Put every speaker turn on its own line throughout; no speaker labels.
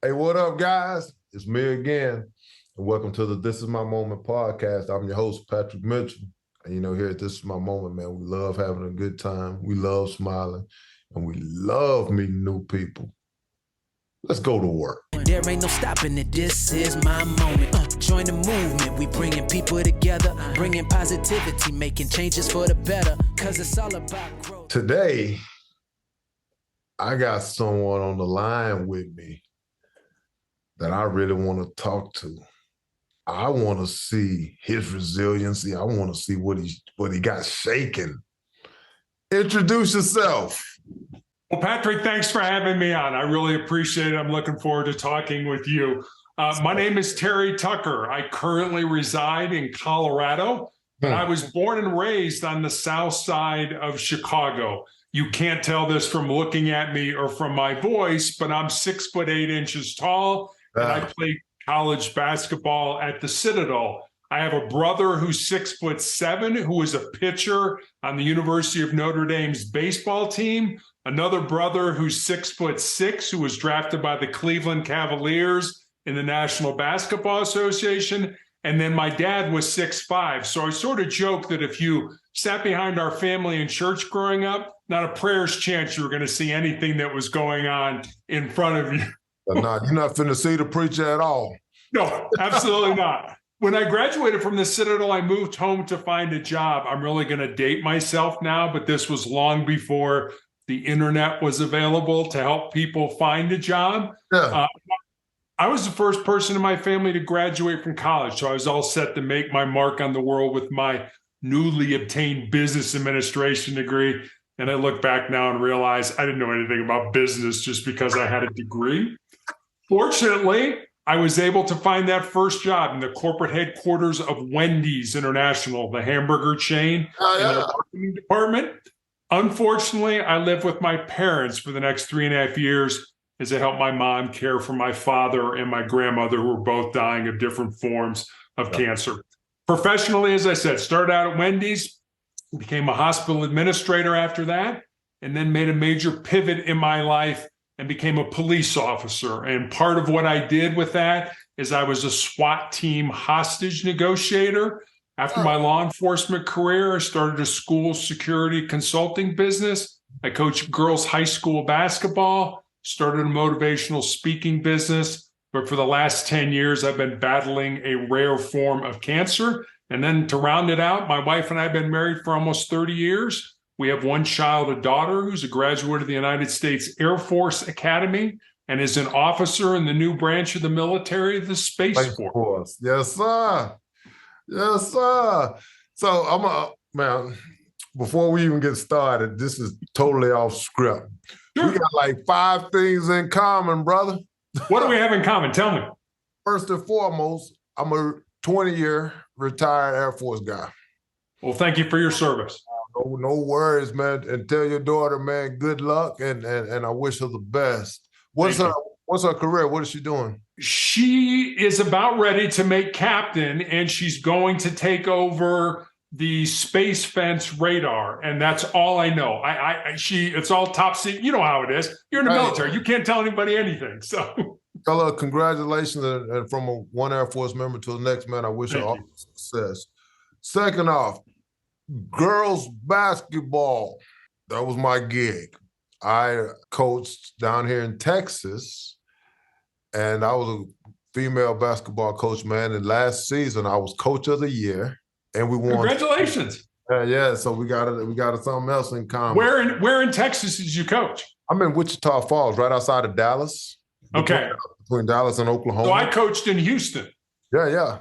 Hey, what up, guys? It's me again. And welcome to the This Is My Moment podcast. I'm your host, Patrick Mitchell. And here at This Is My Moment, man, we love having a good time. We love smiling. And we love meeting new people. Let's go to work.
There ain't no stopping it. This is my moment. Join the movement. We bringing people together, bringing positivity, making changes for the better. Because it's all about growth.
Today, I got someone on the line with me that I really want to talk to. I want to see his resiliency. I want to see what he got shaken. Introduce yourself.
Well, Patrick, thanks for having me on. I really appreciate it. I'm looking forward to talking with you. My name is Terry Tucker. I currently reside in Colorado, but I was born and raised on the south side of Chicago. You can't tell this from looking at me or from my voice, but I'm 6'8" tall, and I played college basketball at the Citadel. I have a brother who's 6'7", who is a pitcher on the University of Notre Dame's baseball team. Another brother who's 6'6", who was drafted by the Cleveland Cavaliers in the National Basketball Association. And then my dad was 6'5". So I sort of joke that if you sat behind our family in church growing up, not a prayer's chance you were going to see anything that was going on in front of you.
No, you're not finna see the preacher at all.
No, absolutely not. When I graduated from the Citadel, I moved home to find a job. I'm really going to date myself now, but this was long before the internet was available to help people find a job.
Yeah.
I was the first person in my family to graduate from college, so I was all set to make my mark on the world with my newly obtained business administration degree. And I look back now and realize I didn't know anything about business just because I had a degree. Fortunately, I was able to find that first job in the corporate headquarters of Wendy's International, the hamburger chain, in the marketing department. Unfortunately, I lived with my parents for the next 3.5 years as I helped my mom care for my father and my grandmother, who were both dying of different forms of cancer. Professionally, as I said, started out at Wendy's, became a hospital administrator after that, and then made a major pivot in my life and became a police officer. And part of what I did with that is I was a SWAT team hostage negotiator. After my law enforcement career, I started a school security consulting business. I coached girls' high school basketball, started a motivational speaking business. But for the last 10 years, I've been battling a rare form of cancer. And then to round it out, my wife and I have been married for almost 30 years. We have one child, a daughter, who's a graduate of the United States Air Force Academy and is an officer in the new branch of the military, the Space Force.
Yes, sir. Yes, sir. So man, before we even get started, this is totally off script. Sure. We got like 5 things in common, brother.
What do we have in common? Tell me.
First and foremost, I'm a 20-year retired Air Force guy.
Well, thank you for your service.
No worries, man. And tell your daughter, man, good luck, and I wish her the best. What's her career? What is she doing?
She is about ready to make captain, and she's going to take over the space fence radar, and that's all I know. It's all top secret. You know how it is. You're in the military. You can't tell anybody anything. So,
tell her congratulations, and from one Air Force member to the next, man, I wish her all success. Second off, girls basketball. That was my gig. I coached down here in Texas, and I was a female basketball coach, man. And last season, I was coach of the year, and we won.
Congratulations!
Yeah. So we got something else in common.
Where in Texas did you coach?
I'm in Wichita Falls, right outside of Dallas.
Okay.
Between Dallas and Oklahoma.
So I coached in Houston.
Yeah.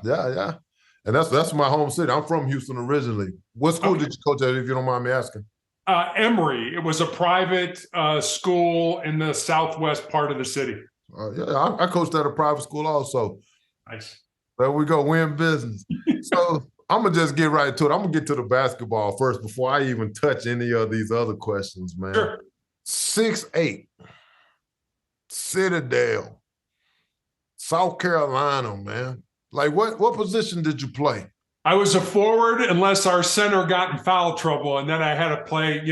And that's my home city. I'm from Houston originally. What school did you coach at, if you don't mind me asking?
Emory. It was a private school in the southwest part of the city.
I coached at a private school also.
Nice.
There we go. We're in business. So I'm going to just get right to it. I'm going to get to the basketball first before I even touch any of these other questions, man.
Sure.
6'8", Citadel, South Carolina, man. Like, what position did you play?
I was a forward unless our center got in foul trouble, and then I had to play,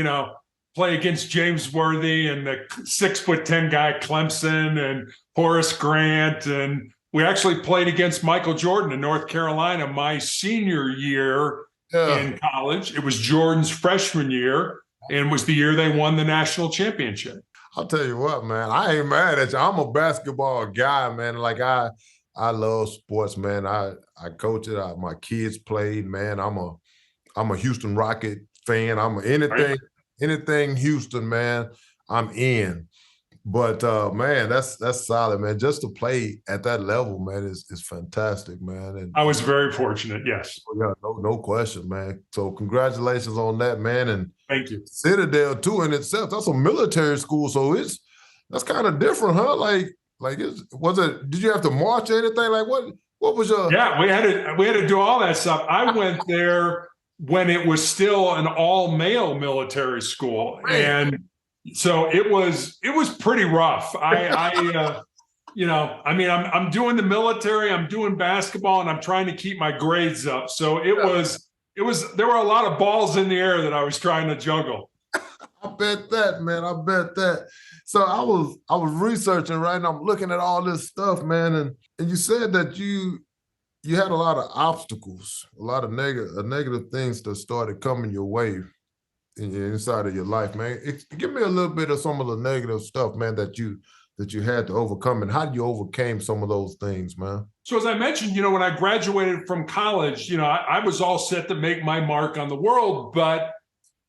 play against James Worthy and the 6'10" guy Clemson and Horace Grant. And we actually played against Michael Jordan in North Carolina my senior year in college. It was Jordan's freshman year and was the year they won the national championship.
I'll tell you what, man, I ain't mad at you. I'm a basketball guy, man. Like I love sports, man. I coach it. My kids played, man. I'm a Houston Rocket fan. I'm anything Houston, man, I'm in. But man, that's solid, man. Just to play at that level, man, is fantastic, man. And
I was very fortunate, yes.
Yeah, no question, man. So congratulations on that, man. And
thank you.
Citadel too in itself. That's a military school, so that's kind of different, huh? Did you have to march or anything? Like what was your?
Yeah, we had to do all that stuff. I went there when it was still an all-male military school, and so it was pretty rough. I'm doing the military, I'm doing basketball, and I'm trying to keep my grades up. So there were a lot of balls in the air that I was trying to juggle.
I bet that, man. I bet that. So I was researching, right? And I'm looking at all this stuff, man. And you said that you had a lot of obstacles, a lot of negative things that started coming your way inside of your life, man. Give me a little bit of some of the negative stuff, man, that you had to overcome, and how you overcame some of those things, man.
So as I mentioned, when I graduated from college, I was all set to make my mark on the world, but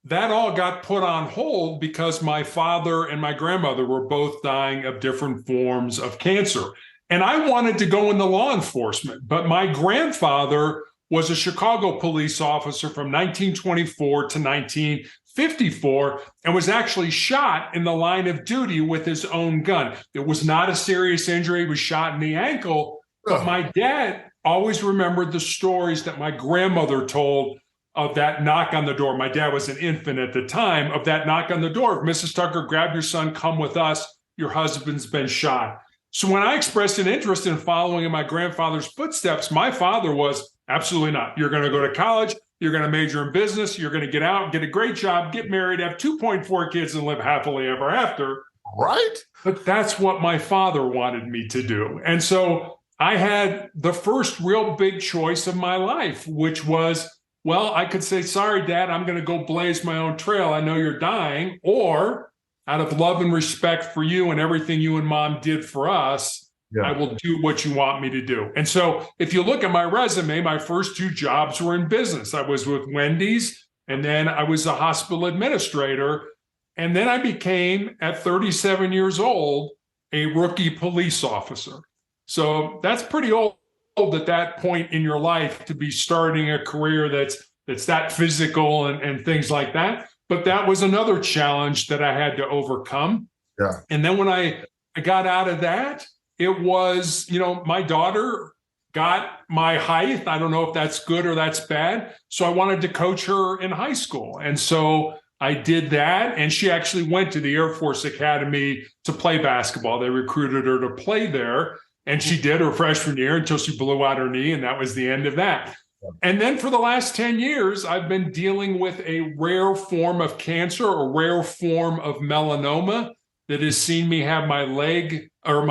that all got put on hold because my father and my grandmother were both dying of different forms of cancer. And I wanted to go into law enforcement, but my grandfather was a Chicago police officer from 1924 to 1954 and was actually shot in the line of duty with his own gun. It was not a serious injury. He was shot in the ankle. But my dad always remembered the stories that my grandmother told of that knock on the door. My dad was an infant at the time, of that knock on the door. Mrs. Tucker, grab your son, come with us. Your husband's been shot. So when I expressed an interest in following in my grandfather's footsteps, my father was, absolutely not. You're going to go to college. You're going to major in business. You're going to get out, get a great job, get married, have 2.4 kids, and live happily ever after.
Right.
But that's what my father wanted me to do. And so I had the first real big choice of my life, which was, well, I could say, sorry, Dad, I'm going to go blaze my own trail. I know you're dying. Or out of love and respect for you and everything you and Mom did for us, I will do what you want me to do. And so if you look at my resume, my first two jobs were in business. I was with Wendy's, and then I was a hospital administrator. And then I became, at 37 years old, a rookie police officer. So that's pretty old at that point in your life to be starting a career that's that physical and things like that. But that was another challenge that I had to overcome.
Yeah.
And then when I got out of that, it was, my daughter got my height. I don't know if that's good or that's bad. So I wanted to coach her in high school. And so I did that. And she actually went to the Air Force Academy to play basketball. They recruited her to play there. And she did her freshman year until she blew out her knee. And that was the end of that. And then for the last 10 years, I've been dealing with a rare form of cancer, a rare form of melanoma that has seen me have my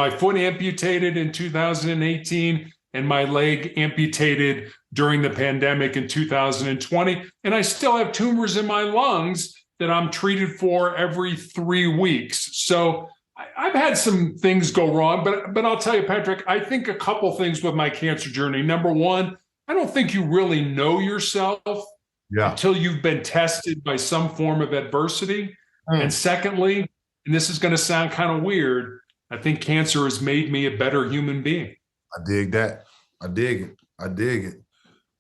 foot amputated in 2018 and my leg amputated during the pandemic in 2020. And I still have tumors in my lungs that I'm treated for every 3 weeks. So I've had some things go wrong, but I'll tell you, Patrick, I think a couple things with my cancer journey. Number one, I don't think you really know yourself until you've been tested by some form of adversity. And secondly, and this is going to sound kind of weird, I think cancer has made me a better human being.
I dig that. I dig it.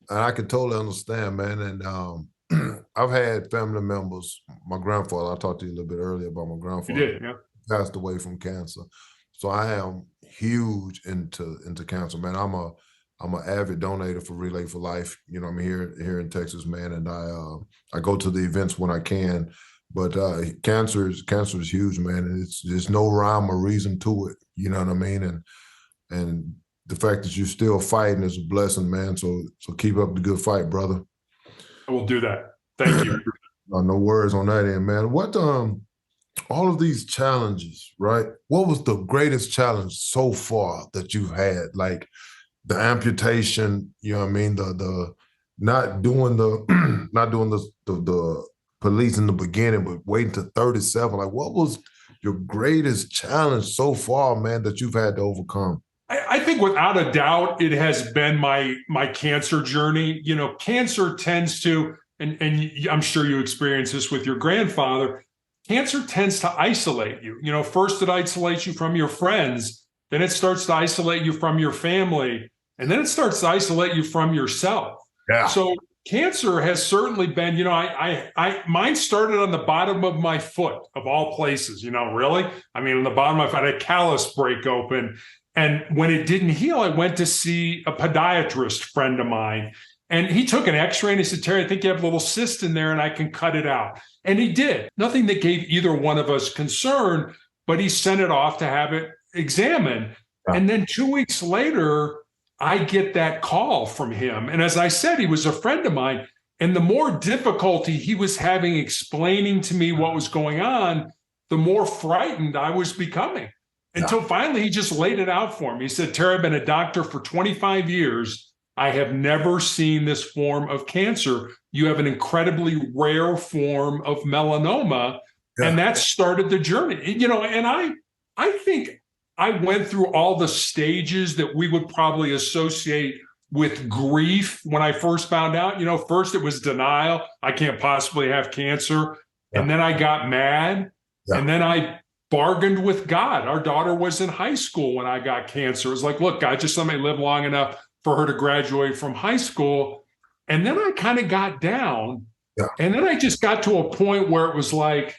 And I can totally understand, man. And I've had family members, my grandfather, I talked to you a little bit earlier about my grandfather.
You did, yeah.
Passed away from cancer. So I am huge into cancer, man. I'm an avid donator for Relay for Life. I'm here in Texas, man, and I go to the events when I can. But cancer is huge, man, and there's no rhyme or reason to it. You know what I mean? And the fact that you're still fighting is a blessing, man. So keep up the good fight, brother.
I will do that. Thank you.
No worries on that end, man. What all of these challenges, right? What was the greatest challenge so far that you've had? Like the amputation, you know what I mean? The not doing the not doing the police in the beginning, but waiting to 37. Like what was your greatest challenge so far, man, that you've had to overcome?
I think without a doubt, it has been my cancer journey. You know, cancer tends to, and I'm sure you experienced this with your grandfather. Cancer tends to isolate you. You know, first it isolates you from your friends, then it starts to isolate you from your family, and then it starts to isolate you from yourself.
Yeah.
So cancer has certainly been, you know, mine started on the bottom of my foot of all places, you know, really. I mean, on the bottom of my foot, I had a callus break open. And when it didn't heal, I went to see a podiatrist friend of mine. And he took an x-ray and he said, Terry, I think you have a little cyst in there and I can cut it out. And he did. Nothing that gave either one of us concern, but he sent it off to have it examined. Yeah. And then 2 weeks later, I get that call from him. And as I said, he was a friend of mine. And the more difficulty he was having explaining to me what was going on, the more frightened I was becoming. Until finally he just laid it out for me. He said, Terry, I've been a doctor for 25 years. I have never seen this form of cancer. You have an incredibly rare form of melanoma. Yeah. And that started the journey. You know, and I think I went through all the stages that we would probably associate with grief when I first found out. You know, first it was denial. I can't possibly have cancer. Yeah. And then I got mad. Yeah. And then I bargained with God. Our daughter was in high school when I got cancer. It was like, look, God, just let me live long enough for her to graduate from high school. And then I kind of got down. Yeah. And then I just got to a point where it was like,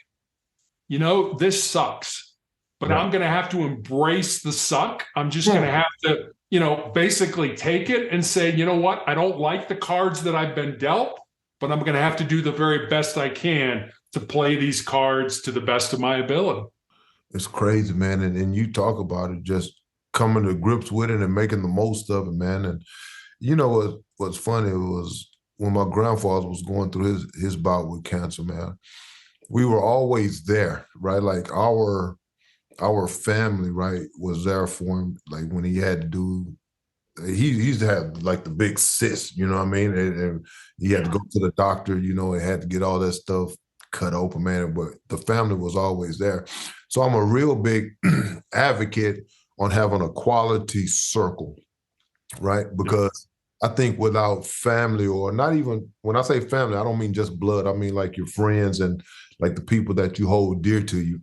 you know, this sucks, but I'm going to have to embrace the suck. I'm just going to have to, you know, basically take it and say, you know what? I don't like the cards that I've been dealt, but I'm going to have to do the very best I can to play these cards to the best of my ability.
It's crazy, man. And you talk about it, just coming to grips with it and making the most of it, man. And you know what's funny was when my grandfather was going through his bout with cancer, man, we were always there, right? Like our family, right, was there for him. Like when he had to do, he used to have like the big cyst, you know what I mean? And he had to go to the doctor, you know, and had to get all that stuff cut open, man. But the family was always there. So I'm a real big advocate on having a quality circle, right? Because I think without family, or not even, when I say family, I don't mean just blood. I mean like your friends and like the people that you hold dear to you.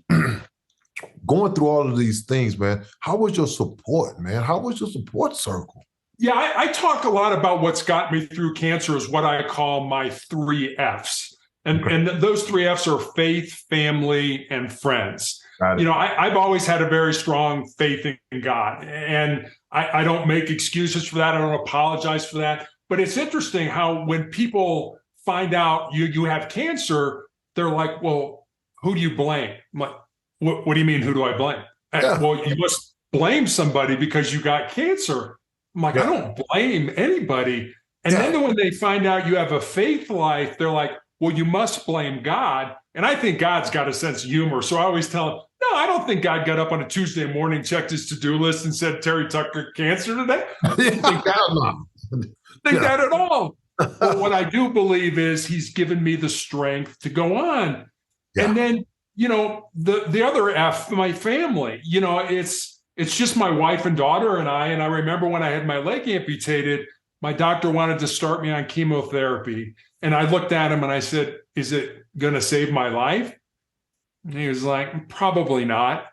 Going through all of these things, man, how was your support, man? How was your support circle?
Yeah, I talk a lot about what's got me through cancer is what I call my 3 Fs. And those 3 Fs are faith, family, and friends. You know, I've always had a very strong faith in God, and I don't make excuses for that. I don't apologize for that. But it's interesting how when people find out you have cancer, they're like, well, who do you blame? I'm like, what do you mean, who do I blame? Yeah. Well, you must blame somebody because you got cancer. I'm like, I don't blame anybody. And then when they find out you have a faith life, they're like, well, you must blame God. And I think God's got a sense of humor. So I always tell him, no, I don't think God got up on a Tuesday morning, checked his to-do list and said, Terry Tucker, cancer today. I don't think that at all. But what I do believe is he's given me the strength to go on. Yeah. And then, you know, the other F, my family, you know, it's just my wife and daughter and I. And I remember when I had my leg amputated, my doctor wanted to start me on chemotherapy. And I looked at him and I said, is it going to save my life? And he was like, probably not.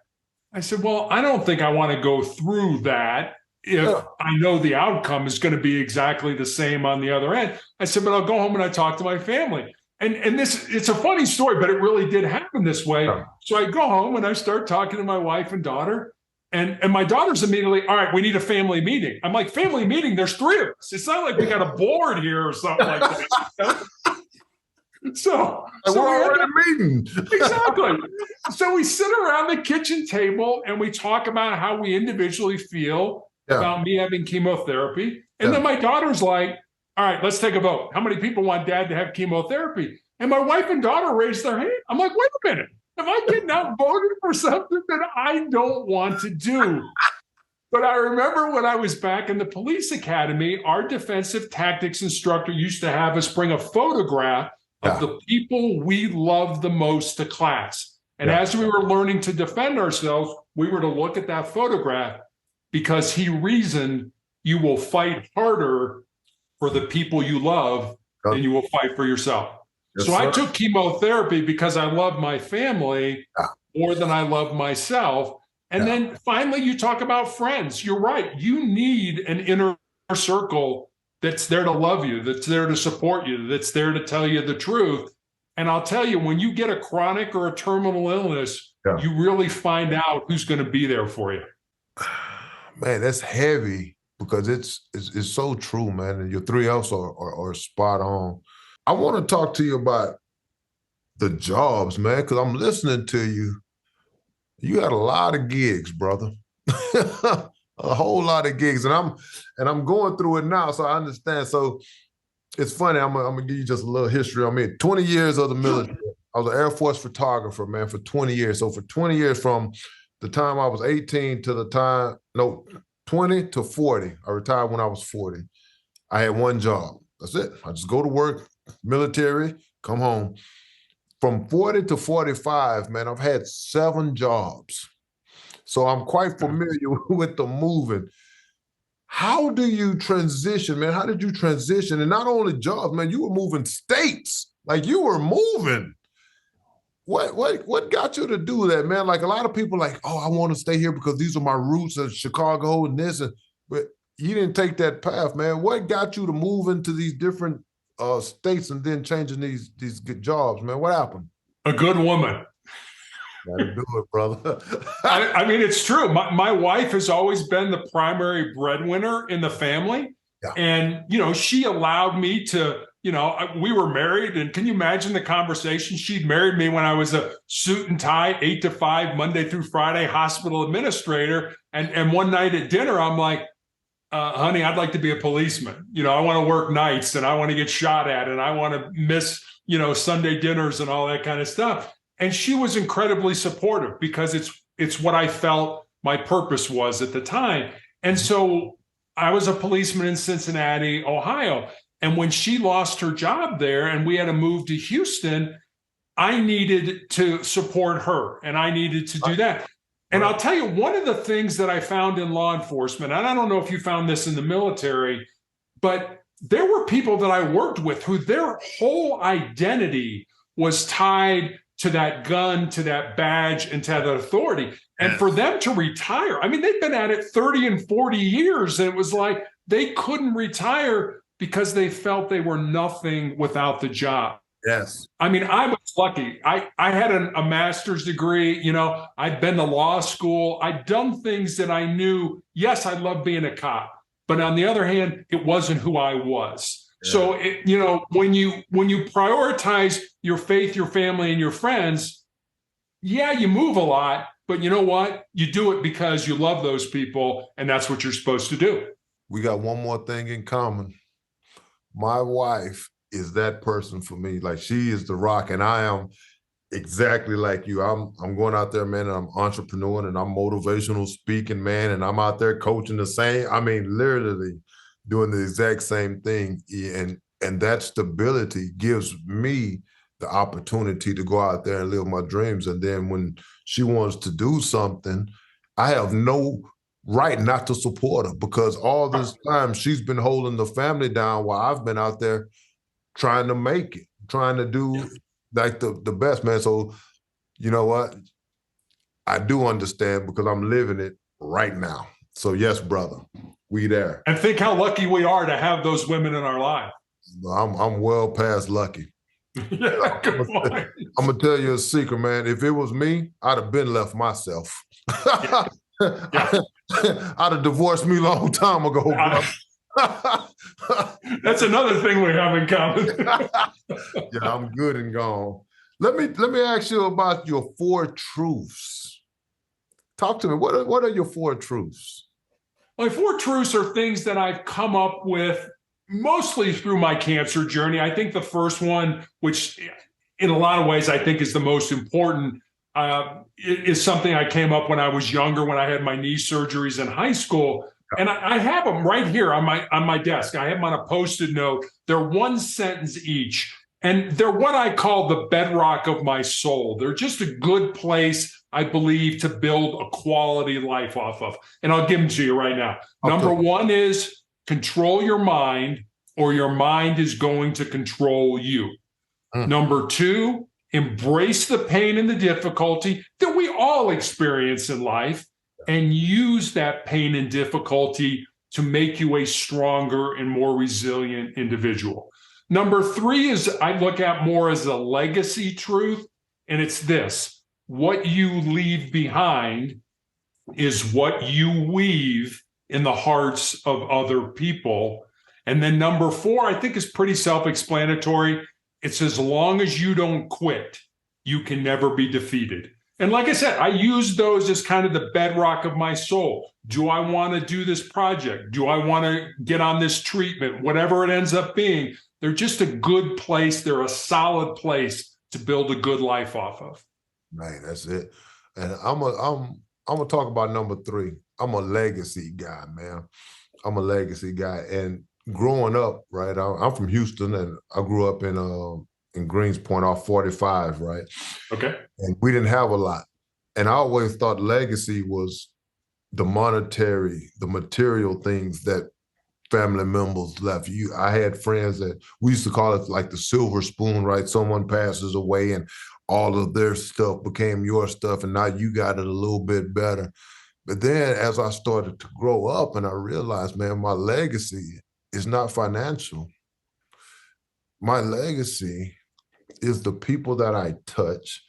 I said, well, I don't think I want to go through that if I know the outcome is going to be exactly the same on the other end. I said, but I'll go home and I talk to my family. And this, it's a funny story, but it really did happen this way. So I go home and I start talking to my wife and daughter. And my daughter's immediately, all right, we need a family meeting. I'm like, family meeting? There's 3 of us. It's not like we got a board here or something like that. So
we're already meeting.
Exactly. So we sit around the kitchen table and we talk about how we individually feel about me having chemotherapy. And then my daughter's like, all right, let's take a vote. How many people want dad to have chemotherapy? And my wife and daughter raised their hand. I'm like, wait a minute. Am I getting outvoted for something that I don't want to do? But I remember when I was back in the police academy, our defensive tactics instructor used to have us bring a photograph of the people we loved the most to class. And as we were learning to defend ourselves, we were to look at that photograph because he reasoned you will fight harder for the people you love than you will fight for yourself. Yes, so I took chemotherapy because I love my family more than I love myself. And then finally, you talk about friends. You're right. You need an inner circle that's there to love you, that's there to support you, that's there to tell you the truth. And I'll tell you, when you get a chronic or a terminal illness, you really find out who's going to be there for you.
Man, that's heavy because it's so true, man. And your three F's are spot on. I want to talk to you about the jobs, man, because I'm listening to you. You got a lot of gigs, brother. A whole lot of gigs. And I'm going through it now, so I understand. So it's funny, I'm gonna give you just a little history on me. 20 years of the military. I was an Air Force photographer, man, for 20 years. So for 20 years, from the time I was 18 to the time, 20 to 40. I retired when I was 40. I had one job. That's it. I just go to work, military, come home. From 40 to 45, man, I've had 7 jobs. So I'm quite familiar with the moving. How do you transition, man? How did you transition? And not only jobs, man, you were moving states. Like, you were moving. What got you to do that, man? Like, a lot of people like, oh, I want to stay here because these are my roots of Chicago and this. But you didn't take that path, man. What got you to move into these different states and then changing these good jobs, man? What happened?
A good woman.
Gotta do it, brother.
I mean, it's true. My wife has always been the primary breadwinner in the family. Yeah. And, she allowed me to, we were married. And can you imagine the conversation? She'd married me when I was a suit and tie, 8 to 5, Monday through Friday, hospital administrator. And one night at dinner, I'm like, honey, I'd like to be a policeman. I want to work nights and I want to get shot at and I want to miss, Sunday dinners and all that kind of stuff. And she was incredibly supportive because it's what I felt my purpose was at the time. And so I was a policeman in Cincinnati, Ohio. And when she lost her job there and we had to move to Houston, I needed to support her and I needed to do that. And I'll tell you, one of the things that I found in law enforcement, and I don't know if you found this in the military, but there were people that I worked with who their whole identity was tied to that gun, to that badge, and to that authority. And for them to retire, I mean, they've been at it 30 and 40 years. And it was like they couldn't retire because they felt they were nothing without the job.
Yes.
I mean, I was lucky. I had a master's degree. I'd been to law school. I'd done things that I knew, yes, I love being a cop. But on the other hand, it wasn't who I was. Yeah. So, when you prioritize your faith, your family, and your friends, yeah, you move a lot. But you know what? You do it because you love those people, and that's what you're supposed to do.
We got one more thing in common. My wife is that person for me. Like, she is the rock, and I am exactly like you. I'm going out there, man, and I'm entrepreneur and I'm motivational speaking, man, and I'm out there coaching the same. I mean, literally doing the exact same thing. And that stability gives me the opportunity to go out there and live my dreams. And then when she wants to do something, I have no right not to support her because all this time she's been holding the family down while I've been out there trying to make it, trying to do like the best, man. So you know what? I do understand because I'm living it right now. So yes, brother, we there.
And think how lucky we are to have those women in our life.
I'm well past lucky.
Yeah, good point.
I'm gonna tell you a secret, man. If it was me, I'd have been left myself.
Yeah. Yeah.
I'd have divorced me a long time ago, bro.
That's another thing we have in common.
Yeah, I'm good and gone. Let me ask you about your 4 truths. Talk to me. What are your 4 truths?
My 4 truths are things that I've come up with mostly through my cancer journey. I think the first one, which in a lot of ways I think is the most important, is something I came up when I was younger, when I had my knee surgeries in high school. And I have them right here on my desk. I have them on a Post-it note. They're one sentence each. And they're what I call the bedrock of my soul. They're just a good place, I believe, to build a quality life off of. And I'll give them to you right now. Okay. Number one is control your mind, or your mind is going to control you. Number two, embrace the pain and the difficulty that we all experience in life, and use that pain and difficulty to make you a stronger and more resilient individual. Number three is I look at more as a legacy truth, and it's this: what you leave behind is what you weave in the hearts of other people. And then number four, I think, is pretty self-explanatory. It's as long as you don't quit, you can never be defeated. And like I said, I use those as kind of the bedrock of my soul. Do I want to do this project? Do I want to get on this treatment? Whatever it ends up being, they're just a good place. They're a solid place to build a good life off of.
Man, that's it. And I'm gonna talk about number three. I'm a legacy guy, man. I'm a legacy guy. And growing up, right, I'm from Houston, and I grew up in Greenspoint off 45, right?
Okay.
And we didn't have a lot. And I always thought legacy was the material things that family members left you. I had friends that we used to call it like the silver spoon, right? Someone passes away and all of their stuff became your stuff, and now you got it a little bit better. But then as I started to grow up, and I realized, man, my legacy is not financial. My legacy is the people that I touch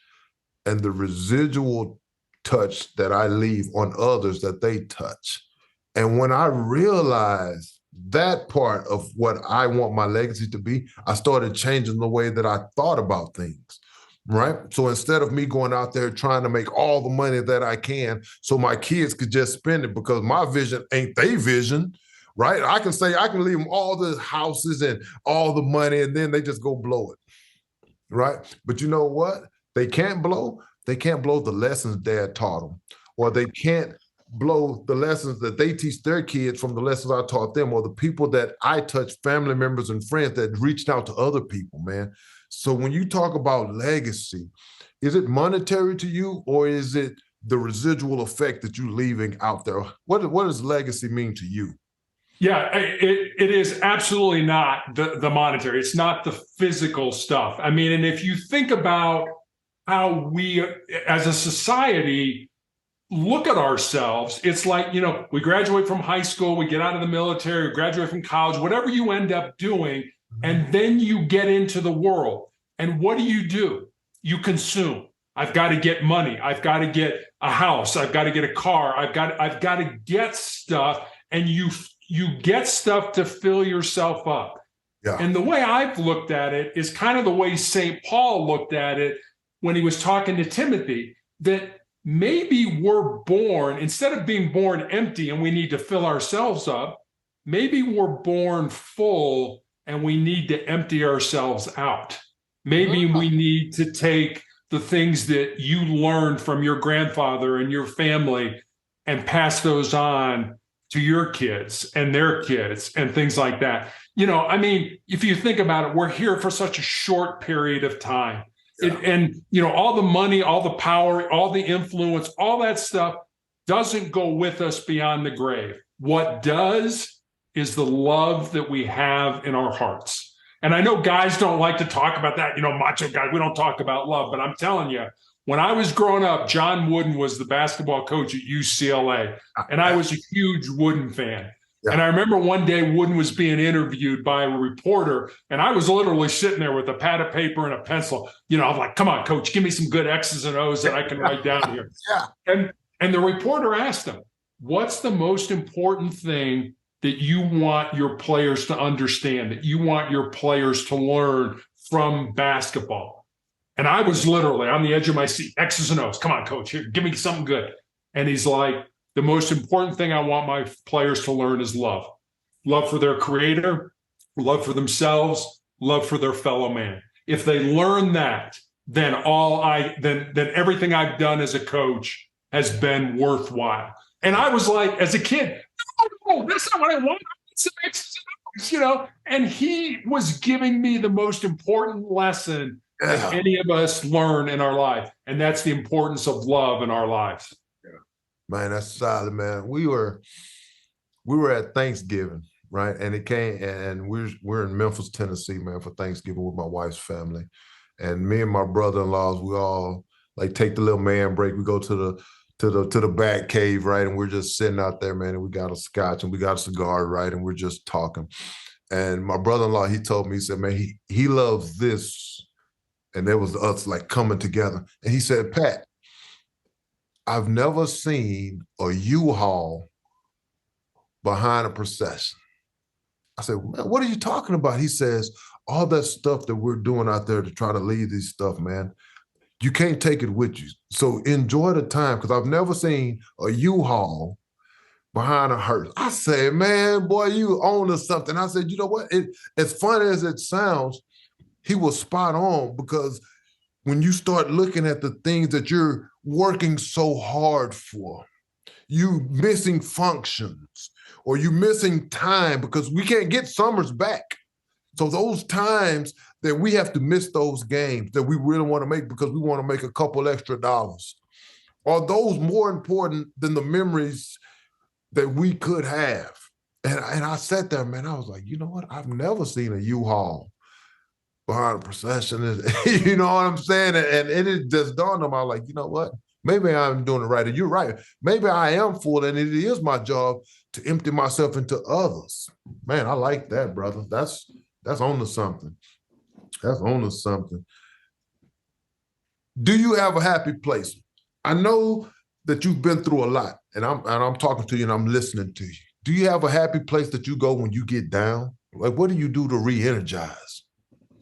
and the residual touch that I leave on others that they touch. And when I realized that part of what I want my legacy to be, I started changing the way that I thought about things, right? So instead of me going out there trying to make all the money that I can so my kids could just spend it because my vision ain't their vision, right? I can say I can leave them all the houses and all the money, and then they just go blow it, right? But you know what? They can't blow the lessons dad taught them, or they can't blow the lessons that they teach their kids from the lessons I taught them, or the people that I touch, family members and friends that reached out to other people, man. So when you talk about legacy, is it monetary to you, or is it the residual effect that you're leaving out there? What does legacy mean to you?
Yeah, it is absolutely not the monetary. It's not the physical stuff. I mean, and if you think about how we as a society look at ourselves, it's like, we graduate from high school, we get out of the military, we graduate from college, whatever you end up doing, and then you get into the world. And what do? You consume. I've got to get money. I've got to get a house. I've got to get a car. I've got to get stuff. And you get stuff to fill yourself up. Yeah. And the way I've looked at it is kind of the way St. Paul looked at it when he was talking to Timothy, that maybe we're born, instead of being born empty and we need to fill ourselves up, maybe we're born full and we need to empty ourselves out. Maybe we need to take the things that you learned from your grandfather and your family and pass those on to your kids and their kids and things like that. I mean, if you think about it, we're here for such a short period of time. Yeah. And all the money, all the power, all the influence, all that stuff doesn't go with us beyond the grave. What does is the love that we have in our hearts. And I know guys don't like to talk about that, macho guys, we don't talk about love, but I'm telling you, when I was growing up, John Wooden was the basketball coach at UCLA, and I was a huge Wooden fan. Yeah. And I remember one day Wooden was being interviewed by a reporter, and I was literally sitting there with a pad of paper and a pencil. I'm like, come on, coach, give me some good X's and O's that I can write down here. Yeah. And the reporter asked him, what's the most important thing that you want your players to understand, that you want your players to learn from basketball? And I was literally on the edge of my seat, X's and O's. Come on, coach, here, give me something good. And he's like, the most important thing I want my players to learn is love. Love for their creator, love for themselves, love for their fellow man. If they learn that, then then everything I've done as a coach has been worthwhile. And I was like, as a kid, no, that's not what I want. I want some X's and O's, you know. And he was giving me the most important lesson that any of us learn in our life, and that's the importance of love in our lives.
Yeah. Man, that's solid, man. We were at Thanksgiving, right? And it came, and we're in Memphis, Tennessee, man, for Thanksgiving with my wife's family. And me and my brother-in-laws, we all like take the little man break. We go to the back cave, right? And we're just sitting out there, man, and we got a scotch and we got a cigar, right? And we're just talking. And my brother-in-law, he told me, he said, man, he loves this. And there was us like coming together. And he said, Pat, I've never seen a U-Haul behind a procession. I said, man, what are you talking about? He says, all that stuff that we're doing out there to try to lead this stuff, man, you can't take it with you. So enjoy the time, because I've never seen a U-Haul behind a hearse. I said, man, boy, you own to something. I said, you know what? As funny as it sounds, he was spot on, because when you start looking at the things that you're working so hard for, you missing functions or you missing time, because we can't get summers back. So those times that we have to miss those games that we really want to make because we want to make a couple extra dollars, are those more important than the memories that we could have? And I sat there, man, I was like, you know what? I've never seen a U-Haul behind a procession. You know what I'm saying? And it just dawned on me, like, you know what? Maybe I'm doing it right. And you're right. Maybe I am full, and it is my job to empty myself into others. Man, I like that, brother. That's on to something. That's on to something. Do you have a happy place? I know that you've been through a lot, and I'm talking to you and I'm listening to you. Do you have a happy place that you go when you get down? Like, what do you do to re-energize?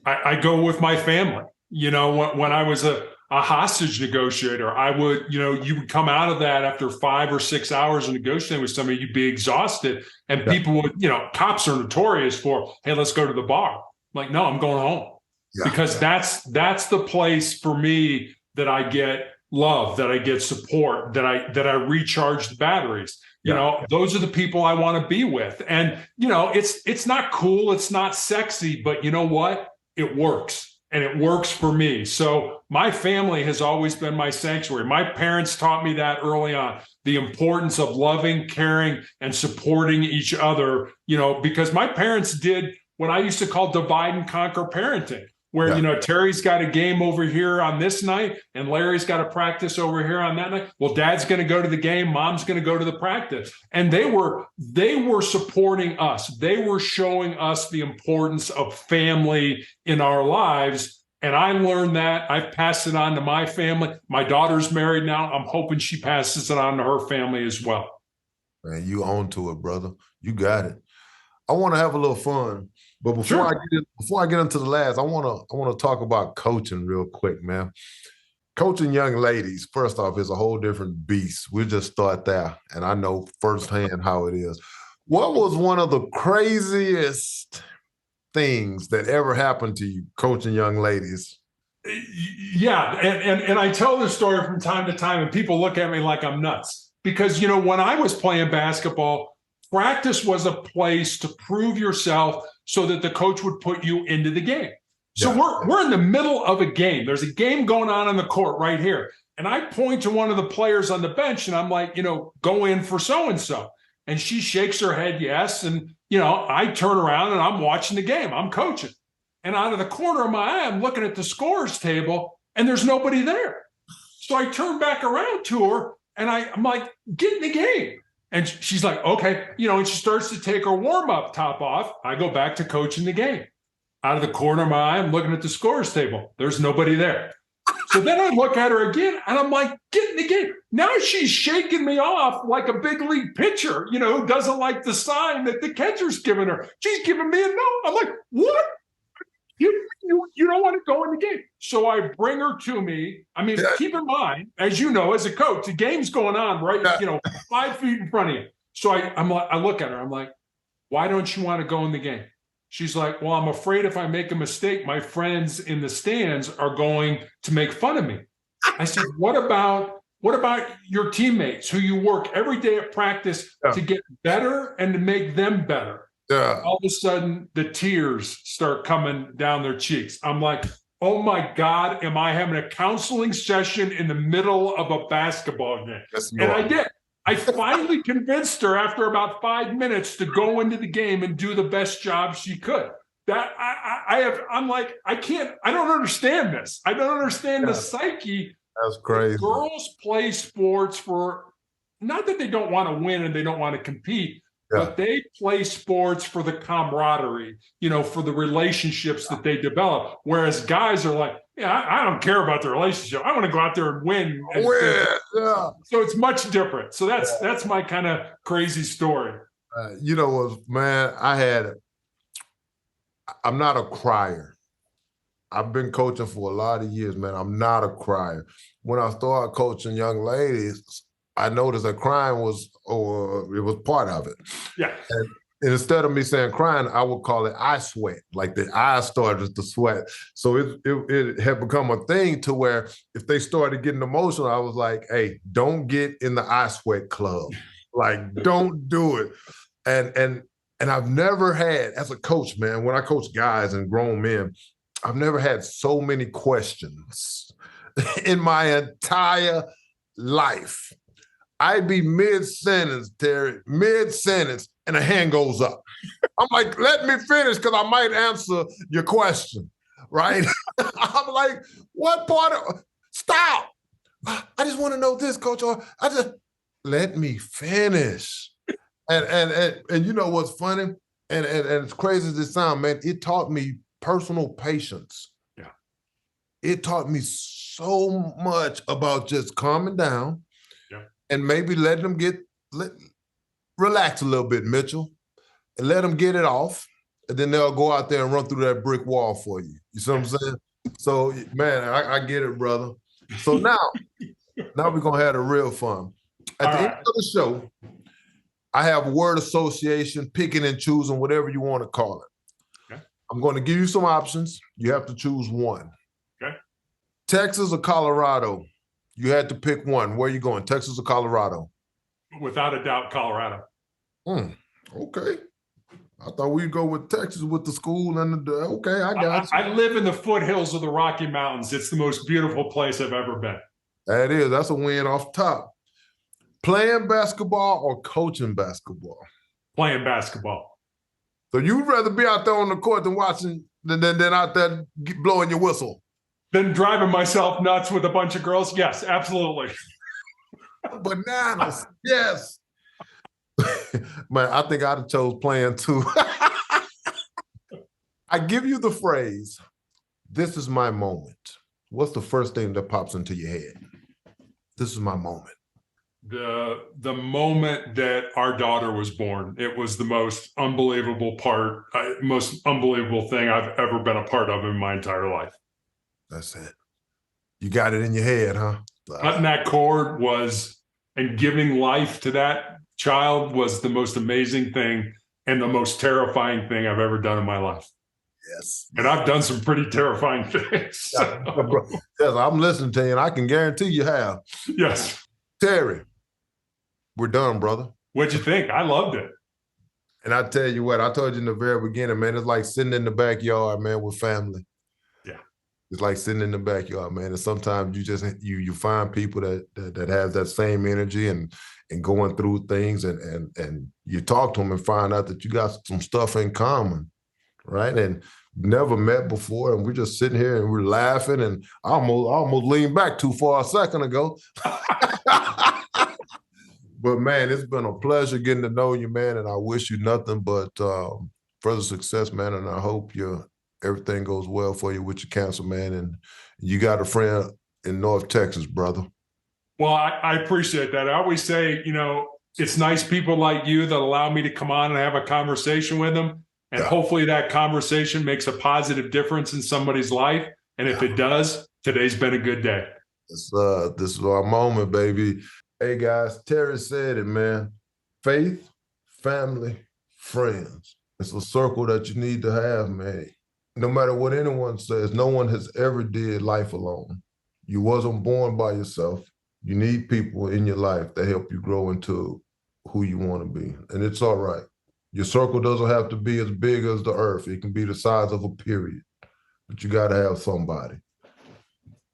I go with my family. You know, when I was a hostage negotiator, I would, you would come out of that after 5 or 6 hours of negotiating with somebody, you'd be exhausted. And people would, cops are notorious for, hey, let's go to the bar. I'm like, no, I'm going home. Yeah. Because that's the place for me that I get love, that I get support, that I recharge the batteries. You know, those are the people I want to be with. And, it's not cool. It's not sexy, but you know what? It works. And it works for me. So my family has always been my sanctuary. My parents taught me that early on, the importance of loving, caring, and supporting each other, because my parents did what I used to call divide and conquer parenting, where, Terry's got a game over here on this night and Larry's got a practice over here on that night. Well, dad's going to go to the game. Mom's going to go to the practice. And they were supporting us. They were showing us the importance of family in our lives. And I learned that. I've passed it on to my family. My daughter's married now. I'm hoping she passes it on to her family as well.
Man, you on to it, brother. You got it. I want to have a little fun. But before I get into the last, I want to talk about coaching real quick, man. Coaching young ladies, first off, is a whole different beast. We'll just start there, and I know firsthand how it is. What was one of the craziest things that ever happened to you coaching young ladies?
Yeah, and I tell this story from time to time, and people look at me like I'm nuts. Because, when I was playing basketball, practice was a place to prove yourself so that the coach would put you into the game. So we're in the middle of a game. There's a game going on the court right here. And I point to one of the players on the bench and I'm like, go in for so-and-so. And she shakes her head, yes. And, I turn around and I'm watching the game. I'm coaching. And out of the corner of my eye, I'm looking at the scorer's table and there's nobody there. So I turn back around to her and I'm like, get in the game. And she's like, okay, and she starts to take her warm-up top off. I go back to coaching the game. Out of the corner of my eye, I'm looking at the scorer's table. There's nobody there. So then I look at her again, and I'm like, get in the game. Now she's shaking me off like a big league pitcher, who doesn't like the sign that the catcher's giving her. She's giving me a no. I'm like, what? You don't want to go in the game. So I bring her to me. I mean, keep in mind, as you know, as a coach, the game's going on right, 5 feet in front of you. So I look at her. I'm like, why don't you want to go in the game? She's like, well, I'm afraid if I make a mistake, my friends in the stands are going to make fun of me. I said, what about your teammates who you work every day at practice to get better and to make them better?
Yeah.
All of a sudden, the tears start coming down their cheeks. I'm like, oh my God, am I having a counseling session in the middle of a basketball game?
Yes,
and I did. I finally convinced her after about 5 minutes to go into the game and do the best job she could. That I'm like, I don't understand this. I don't understand the psyche.
That's crazy.
Girls play sports for, not that they don't want to win and they don't want to compete, but they play sports for the camaraderie, for the relationships that they develop. Whereas guys are like, I don't care about the relationship. I want to go out there and win. So it's much different. So that's my kind of crazy story.
Man, I'm not a crier. I've been coaching for a lot of years, man. I'm not a crier. When I started coaching young ladies, I noticed that crying was part of it.
Yeah.
And instead of me saying crying, I would call it eye sweat. Like the eyes started to sweat. So it had become a thing to where if they started getting emotional, I was like, hey, don't get in the eye sweat club. Like, don't do it. And I've never had, as a coach, man, when I coach guys and grown men, I've never had so many questions in my entire life. I'd be mid-sentence, Terry, mid-sentence, and a hand goes up. I'm like, let me finish because I might answer your question, right? I'm like, what part of, stop. I just want to know this, coach, or let me finish. And you know what's funny? And as crazy as it sounds, man, it taught me personal patience.
Yeah.
It taught me so much about just calming down and maybe letting them relax a little bit, Mitchell, and let them get it off. And then they'll go out there and run through that brick wall for you. You see what I'm saying? So, man, I get it, brother. So now we're going to have the real fun. At the end of the show, I have word association, picking and choosing, whatever you want to call it.
Okay.
I'm going to give you some options. You have to choose one.
Okay.
Texas or Colorado? You had to pick one. Where are you going, Texas or Colorado?
Without a doubt, Colorado.
Okay. I thought we'd go with Texas with the school and the, okay, I got you.
I live in the foothills of the Rocky Mountains. It's the most beautiful place I've ever been.
That is. That's a win off top. Playing basketball or coaching basketball?
Playing basketball.
So you'd rather be out there on the court than watching than out there blowing your whistle?
Than driving myself nuts with a bunch of girls? Yes, absolutely.
Bananas. Yes. Man, I think I'd have chose playing too. I give you the phrase, this is my moment. What's the first thing that pops into your head? This is my moment.
The moment that our daughter was born, it was the most unbelievable most unbelievable thing I've ever been a part of in my entire life.
That's it. You got it in your head, huh?
Cutting that cord and giving life to that child was the most amazing thing and the most terrifying thing I've ever done in my life.
Yes.
And I've done some pretty terrifying things. So.
Yes, I'm listening to you, and I can guarantee you have.
Yes.
Terry, we're done, brother.
What'd you think? I loved it.
And I tell you what, I told you in the very beginning, man, it's like sitting in the backyard, man, with family.
Yeah.
It's like sitting in the backyard, man. And sometimes you just you find people that have that same energy and going through things and you talk to them and find out that you got some stuff in common, right? And never met before, and we're just sitting here and we're laughing, and I almost leaned back too far a second ago. But man, it's been a pleasure getting to know you, man, and I wish you nothing but further success, man. And I hope everything goes well for you with your cancer, man. And you got a friend in North Texas, brother.
Well, I appreciate that. I always say, it's nice people like you that allow me to come on and have a conversation with them. And hopefully that conversation makes a positive difference in somebody's life. And if it does, today's been a good day.
This is our moment, baby. Hey, guys, Terry said it, man. Faith, family, friends. It's a circle that you need to have, man. No matter what anyone says, no one has ever did life alone. You wasn't born by yourself. You need people in your life that help you grow into who you want to be. And it's all right. Your circle doesn't have to be as big as the earth. It can be the size of a period. But you got to have somebody.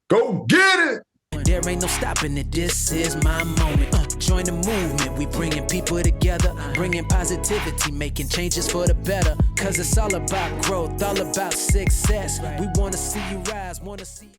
Go get it!
There ain't no stopping it, this is my moment. Join the movement, we bringing people together, bringing positivity, making changes for the better. Cause it's all about growth, all about success. We wanna see you rise, wanna see